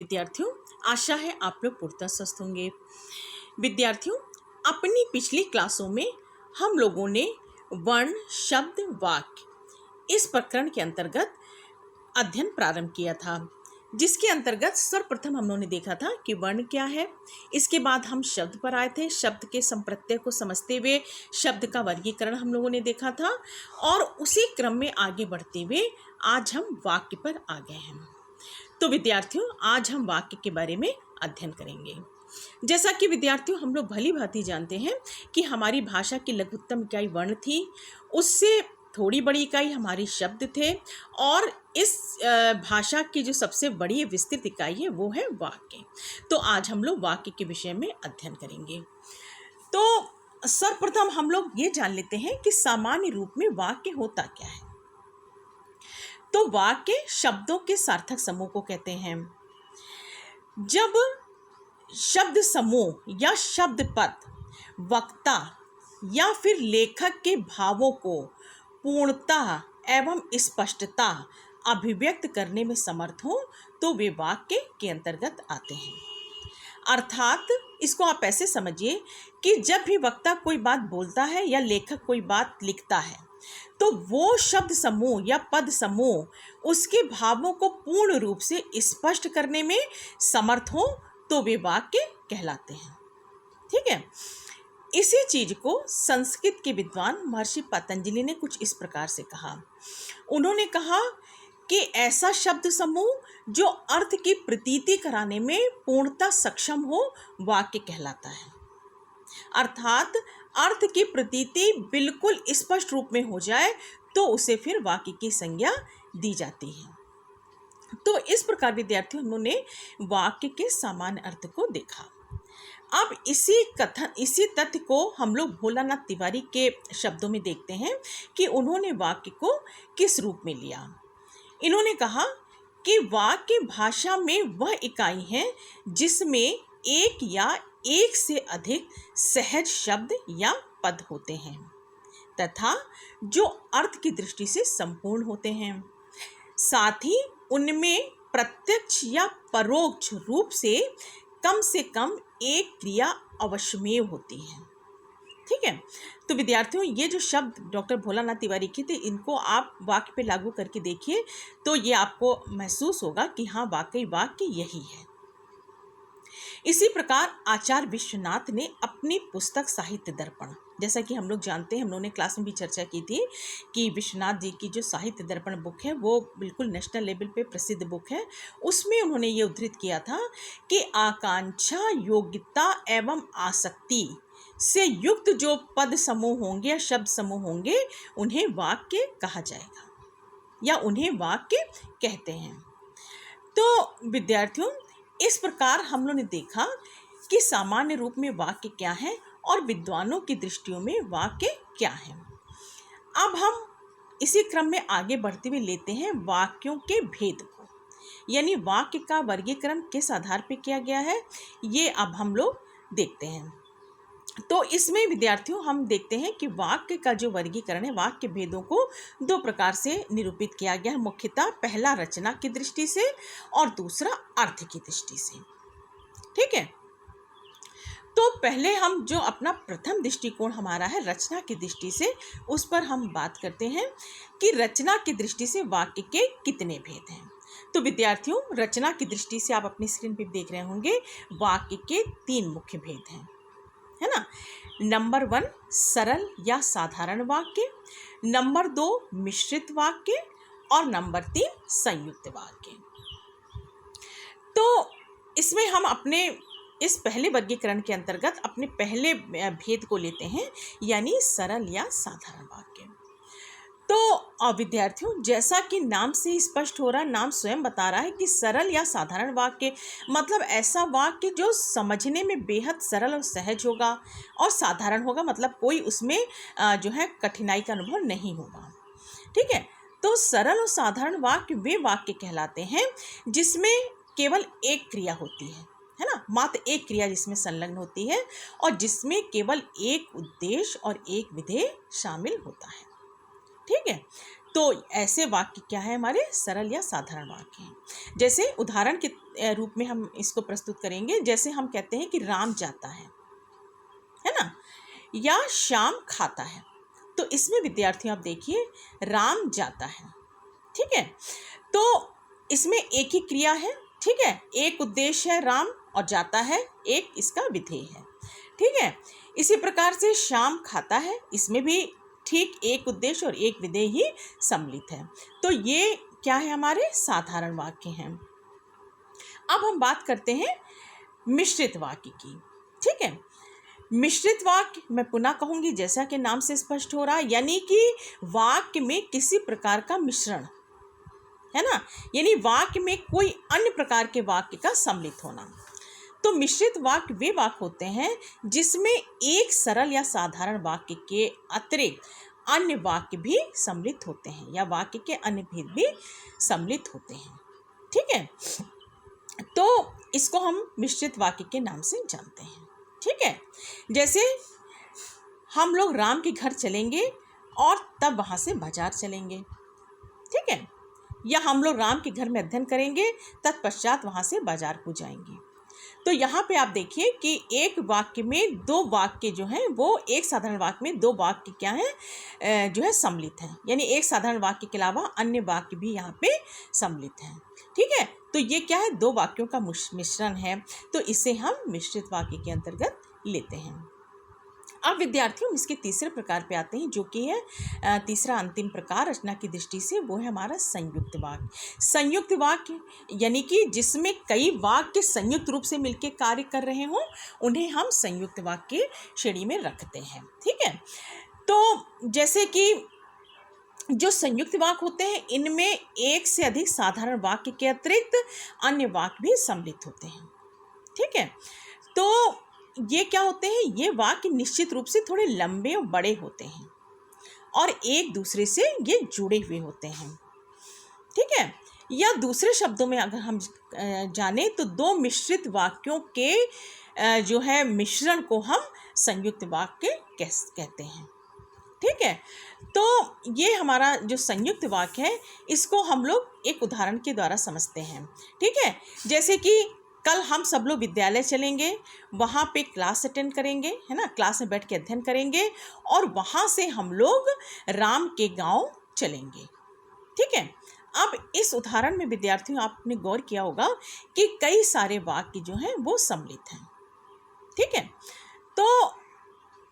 विद्यार्थियों, आशा है आप लोग पूर्णतः स्वस्थ होंगे। विद्यार्थियों, अपनी पिछली क्लासों में हम लोगों ने वर्ण, शब्द, वाक्य इस प्रकरण के अंतर्गत अध्ययन प्रारंभ किया था, जिसके अंतर्गत सर्वप्रथम हम लोगों ने देखा था कि वर्ण क्या है। इसके बाद हम शब्द पर आए थे। शब्द के संप्रत्यय को समझते हुए शब्द का वर्गीकरण हम लोगों ने देखा था, और उसी क्रम में आगे बढ़ते हुए आज हम वाक्य पर आ गए हैं। तो विद्यार्थियों, आज हम वाक्य के बारे में अध्ययन करेंगे। जैसा कि विद्यार्थियों हम लोग भली भांति जानते हैं कि हमारी भाषा की लघुत्तम इकाई वर्ण थी, उससे थोड़ी बड़ी इकाई हमारे शब्द थे, और इस भाषा की जो सबसे बड़ी विस्तृत इकाई है वो है वाक्य। तो आज हम लोग वाक्य के विषय में अध्ययन करेंगे। तो सर्वप्रथम हम लोग ये जान लेते हैं कि सामान्य रूप में वाक्य होता क्या है। तो वाक्य शब्दों के सार्थक समूह को कहते हैं। जब शब्द समूह या शब्द पद वक्ता या फिर लेखक के भावों को पूर्णता एवं स्पष्टता अभिव्यक्त करने में समर्थ हो तो वे वाक्य के अंतर्गत आते हैं। अर्थात इसको आप ऐसे समझिए कि जब भी वक्ता कोई बात बोलता है या लेखक कोई बात लिखता है, तो वो शब्द समूह या पद समूह उसके भावों को पूर्ण रूप से स्पष्ट करने में समर्थ हो तो वे वाक्य कहलाते हैं। ठीक है। इसी चीज को संस्कृत के विद्वान महर्षि पतंजलि ने कुछ इस प्रकार से कहा। उन्होंने कहा कि ऐसा शब्द समूह जो अर्थ की प्रतीति कराने में पूर्णतः सक्षम हो वाक्य कहलाता है। अर्थात अर्थ की प्रतीति बिल्कुल स्पष्ट रूप में हो जाए तो उसे फिर वाक्य की संज्ञा दी जाती है। तो इस प्रकार विद्यार्थियों उन्होंने वाक्य के सामान्य अर्थ को देखा। अब इसी तथ्य को हम लोग भोलानाथ तिवारी के शब्दों में देखते हैं कि उन्होंने वाक्य को किस रूप में लिया। इन्होंने कहा कि वाक्य भाषा में वह इकाई है जिसमें एक या एक से अधिक सहज शब्द या पद होते हैं तथा जो अर्थ की दृष्टि से संपूर्ण होते हैं, साथ ही उनमें प्रत्यक्ष या परोक्ष रूप से कम एक क्रिया अवश्यमेव होती है। ठीक है। तो विद्यार्थियों, ये जो शब्द डॉक्टर भोलानाथ तिवारी के थे, इनको आप वाक्य पे लागू करके देखिए तो ये आपको महसूस होगा कि हाँ, वाकई वाक्य यही है। इसी प्रकार आचार्य विश्वनाथ ने अपनी पुस्तक साहित्य दर्पण, जैसा कि हम लोग जानते हैं, हम लोगों ने क्लास में भी चर्चा की थी कि विश्वनाथ जी की जो साहित्य दर्पण बुक है वो बिल्कुल नेशनल लेवल पे प्रसिद्ध बुक है। उसमें उन्होंने ये उद्धृत किया था कि आकांक्षा, योग्यता एवं आसक्ति से युक्त जो पद समूह होंगे या शब्द समूह होंगे उन्हें वाक्य कहा जाएगा या उन्हें वाक्य कहते हैं। तो विद्यार्थियों, इस प्रकार हम लोगों ने देखा कि सामान्य रूप में वाक्य क्या है और विद्वानों की दृष्टियों में वाक्य क्या है। अब हम इसी क्रम में आगे बढ़ते हुए लेते हैं वाक्यों के भेद को, यानी वाक्य का वर्गीकरण किस आधार पर किया गया है ये अब हम लोग देखते हैं। तो इसमें विद्यार्थियों हम देखते हैं कि वाक्य का जो वर्गीकरण है, वाक्य भेदों को दो प्रकार से निरूपित किया गया है। मुख्यतः पहला रचना की दृष्टि से और दूसरा अर्थ की दृष्टि से। ठीक है। तो पहले हम जो अपना प्रथम दृष्टिकोण हमारा है रचना की दृष्टि से, उस पर हम बात करते हैं कि रचना की दृष्टि से वाक्य के कितने भेद हैं। तो विद्यार्थियों, रचना की दृष्टि से आप अपनी स्क्रीन पर देख रहे होंगे वाक्य के 3 मुख्य भेद हैं, है ना। नंबर 1 सरल या साधारण वाक्य, नंबर 2 मिश्रित वाक्य और नंबर 3 संयुक्त वाक्य। तो इसमें हम अपने इस पहले वर्गीकरण के अंतर्गत अपने पहले भेद को लेते हैं, यानी सरल या साधारण वाक्य। तो विद्यार्थियों, जैसा कि नाम से ही स्पष्ट हो रहा है, नाम स्वयं बता रहा है कि सरल या साधारण वाक्य मतलब ऐसा वाक्य जो समझने में बेहद सरल और सहज होगा, और साधारण होगा मतलब कोई उसमें जो है कठिनाई का अनुभव नहीं होगा। ठीक है। तो सरल और साधारण वाक्य वे वाक्य कहलाते हैं जिसमें केवल एक क्रिया होती है ना, मात्र एक क्रिया जिसमें संलग्न होती है और जिसमें केवल एक उद्देश्य और एक विधेय शामिल होता है। ठीक है। तो ऐसे वाक्य क्या है हमारे, सरल या साधारण वाक्य हैं। जैसे उदाहरण के रूप में हम इसको प्रस्तुत करेंगे, जैसे हम कहते हैं कि राम जाता है ना, या श्याम खाता है। तो इसमें विद्यार्थियों आप देखिए, राम जाता है, ठीक है, तो इसमें एक ही क्रिया है, ठीक है, एक उद्देश्य है राम और जाता है, एक इसका विधेय है, ठीक है। इसी प्रकार से श्याम खाता है, इसमें भी ठीक एक उद्देश्य और एक विधेय ही सम्मिलित है। तो ये क्या है, हमारे साधारण वाक्य हैं। अब हम बात करते हैं मिश्रित वाक्य की, ठीक है। मिश्रित वाक्य मैं पुनः कहूंगी, जैसा कि नाम से स्पष्ट हो रहा है, यानी कि वाक्य में किसी प्रकार का मिश्रण है ना, यानी वाक्य में कोई अन्य प्रकार के वाक्य का सम्मिलित होना। तो मिश्रित वाक्य वे वाक्य होते हैं जिसमें एक सरल या साधारण वाक्य के अतिरिक्त अन्य वाक्य भी सम्मिलित होते हैं, या वाक्य के अन्य भेद भी सम्मिलित होते हैं, ठीक है। तो इसको हम मिश्रित वाक्य के नाम से जानते हैं, ठीक है। जैसे हम लोग राम के घर चलेंगे और तब वहाँ से बाजार चलेंगे, ठीक है, या हम लोग राम के घर में अध्ययन करेंगे, तत्पश्चात वहाँ से बाजार को जाएंगे। तो यहाँ पे आप देखिए कि एक वाक्य में दो वाक्य जो हैं वो एक साधारण वाक्य में दो वाक्य क्या है जो है सम्मिलित हैं, यानी एक साधारण वाक्य के अलावा अन्य वाक्य भी यहाँ पे सम्मिलित हैं, ठीक है। तो ये क्या है, दो वाक्यों का मिश्रण है, तो इसे हम मिश्रित वाक्य के अंतर्गत लेते हैं। अब विद्यार्थियों इसके तीसरे प्रकार पे आते हैं, जो कि है तीसरा अंतिम प्रकार रचना की दृष्टि से, वो है हमारा संयुक्त वाक्य। संयुक्त वाक्य यानी कि जिसमें कई वाक्य संयुक्त रूप से मिलकर कार्य कर रहे हों, उन्हें हम संयुक्त वाक्य श्रेणी में रखते हैं, ठीक है। तो जैसे कि जो संयुक्त वाक्य होते हैं, इनमें एक से अधिक साधारण वाक्य के अतिरिक्त अन्य वाक्य भी सम्मिलित होते हैं, ठीक है। तो ये क्या होते हैं, ये वाक्य निश्चित रूप से थोड़े लंबे और बड़े होते हैं और एक दूसरे से ये जुड़े हुए होते हैं, ठीक है। या दूसरे शब्दों में अगर हम जाने तो दो मिश्रित वाक्यों के जो है मिश्रण को हम संयुक्त वाक्य कहते हैं, ठीक है। तो ये हमारा जो संयुक्त वाक्य है, इसको हम लोग एक उदाहरण के द्वारा समझते हैं, ठीक है। जैसे कि कल हम सब लोग विद्यालय चलेंगे, वहाँ पे क्लास अटेंड करेंगे, है ना, क्लास में बैठ के अध्ययन करेंगे और वहाँ से हम लोग राम के गांव चलेंगे, ठीक है। अब इस उदाहरण में विद्यार्थियों आपने गौर किया होगा कि कई सारे वाक्य जो हैं वो सम्मिलित हैं, ठीक है। तो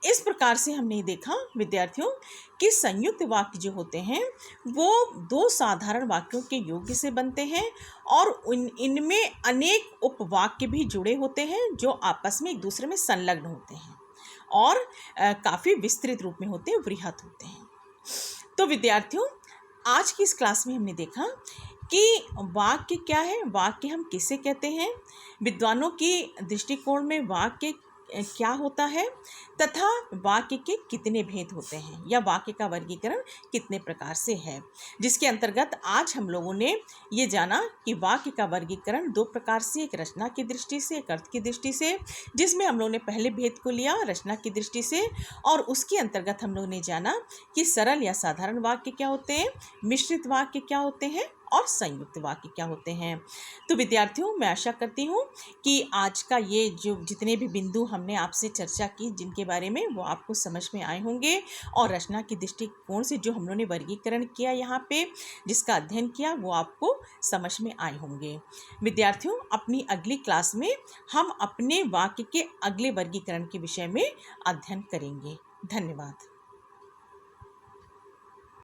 इस प्रकार से हमने देखा विद्यार्थियों कि संयुक्त वाक्य जो होते हैं वो दो साधारण वाक्यों के योग्य से बनते हैं और इनमें अनेक उपवाक्य भी जुड़े होते हैं जो आपस में एक दूसरे में संलग्न होते हैं और काफ़ी विस्तृत रूप में होते हैं, वृहत होते हैं। तो विद्यार्थियों आज की इस क्लास में हमने देखा कि वाक्य क्या है, वाक्य हम किसे कहते हैं, विद्वानों की दृष्टिकोण में वाक्य क्या होता है तथा वाक्य के कितने भेद होते हैं या वाक्य का वर्गीकरण कितने प्रकार से है, जिसके अंतर्गत आज हम लोगों ने ये जाना कि वाक्य का वर्गीकरण दो प्रकार से, एक रचना की दृष्टि से, एक अर्थ की दृष्टि से, जिसमें हम लोगों ने पहले भेद को लिया रचना की दृष्टि से, और उसके अंतर्गत हम लोगों ने जाना कि सरल या साधारण वाक्य क्या होते हैं, मिश्रित वाक्य क्या होते हैं और संयुक्त वाक्य क्या होते हैं। तो विद्यार्थियों मैं आशा करती हूँ कि आज का ये जो जितने भी बिंदु हमने आपसे चर्चा की जिनके बारे में, वो आपको समझ में आए होंगे और रचना की दृष्टिकोण से जो हम लोगों ने वर्गीकरण किया यहाँ पे, जिसका अध्ययन किया, वो आपको समझ में आए होंगे। विद्यार्थियों अपनी अगली क्लास में हम अपने वाक्य के अगले वर्गीकरण के विषय में अध्ययन करेंगे। धन्यवाद।